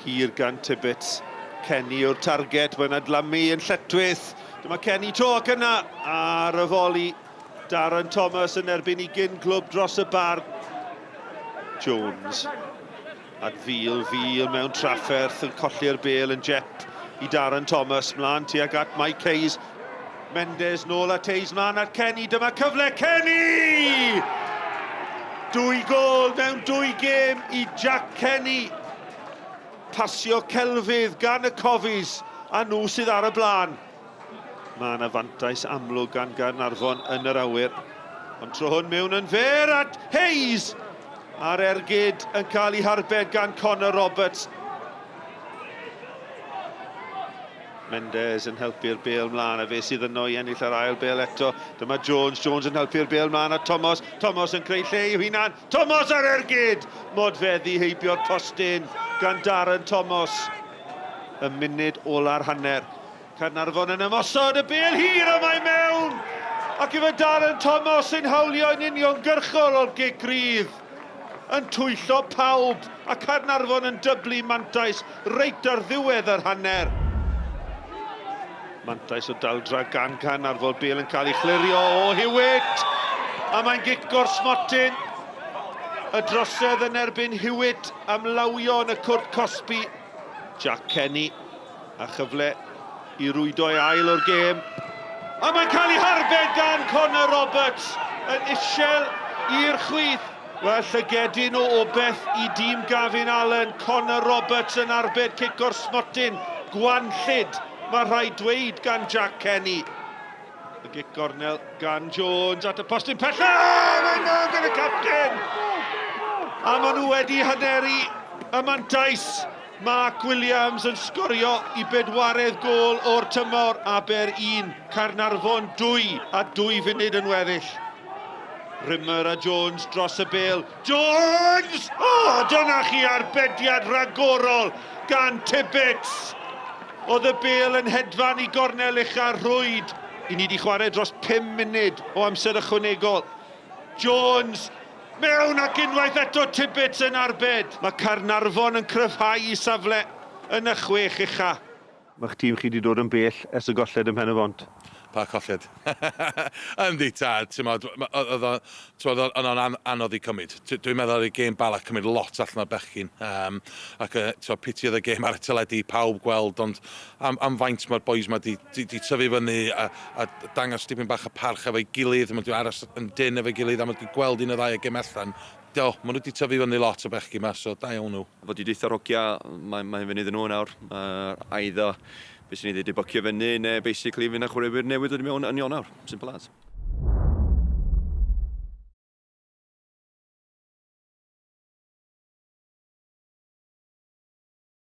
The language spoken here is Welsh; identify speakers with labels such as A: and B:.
A: Hir gan Tibbets. Kenny o'r target, mae'n adlamu yn Lletwyth. Dyma Kenny to ac yna ar y foli. Darren Thomas yn erbyn 20 glwb dros y bar. Jones. At fil mewn trafferth yn colli'r bel yn jep i Darren Thomas. Mlaen tuag at Mike Hayes. Mendes nôl at Hayes, mlaen at Kenny. Dyma cyfle Kenny! 2 gol mewn 2 gêm i Jack Kenny. Pasio celfydd gan y cofis a nhw sydd ar y blaen. Mae yna fantais amlwg gan Caernarfon yn yr awyr. Ond tro hwn mewn yn fer at Hayes. A'r ergyd yn cael ei harbed gan Connor Roberts. Mendes yn helpu'r bel mlaen a fe sydd yno i ennill yr ail bel eto. Dyma Jones yn helpu'r bel mlaen a Thomas. Thomas yn creu lle i'w hunan. Thomas ar ergyd! Modfeddi heibio'r postyn gan Darren Thomas. Y munud ola'r hanner. Caernarfon yn ymosod y bel hir o mae mewn! Ac efo Darren Thomas yn hawlio yn uniongyrchol o'r gig gryf. Yn twyllo pawb a Caernarfon yn dyblu mantais reit ar ddiwedd yr hanner. Mantais o daldra gan Caernarfon, bel yn cael ei chlirio o Hewitt. A mae'n gicgo'r smotyn. Y drosedd yn erbyn Hewitt am lawio yn y cwrt Cosby. Jack Kenny a chyfle i rwydo ei ail o'r gêm. A mae'n cael ei harbed gan Connor Roberts yn isiel i'r chwith. Wel, llygedyn o obeth i dîm Gavin Allen. Connor Roberts yn arbed cicgo'r smotyn. Gwanllid, mae rhaid dweud gan Jack Kenny. Y gic gornel gan Jones at y postyn pellach. Mae'n nhw gan y capten. A maen nhw wedi hyneru y mantais. Mark Williams yn sgorio i bedwaredd gol o'r tymor. Aber 1, Caernarfon 2 a 2 funud yn weddill. Rimmer a Jones dros y bel. Jones! Dyna chi arbediad ragorol gan Tibbets. Oedd y bel yn hedfan i gornel ucha rwyd. I ni wedi chwarae dros 5 munud o amser ychwanegol. Jones mewn ac unwaith eto Tibbets yn arbed. Mae Caernarfon yn cryfhau i safle yn y 6 ucha. Mae'ch tîm chi wedi dod yn bell ers y golled ym Mhen y Font.
B: Pa colled? Yndi tad, oedd o'n anodd i cymryd. Dwi'n meddwl y gêm bala cymryd lot allan o'r bechgyn. Ac piti oedd y gêm ar y teledu pawb gweld, ond am faint mae'r boys yma di tyfu fyny a dangos dipyn bach y parch efo'i gilydd. Mae'n aros yn dyn efo'i gilydd a mae'n gweld un o ddau y gêm allan. Maen nhw wedi tyfu fyny lot o bechgyn yma, so da iawn nhw.
C: Fod i dweud Rogia, mae'n fyny ddyn nhw nawr. Aiddo, beth sy'n ei ddweud i bocio fyny, neu basically fy'n chwaraewyr newydd wedi mewn yn Ionawr. Simple as.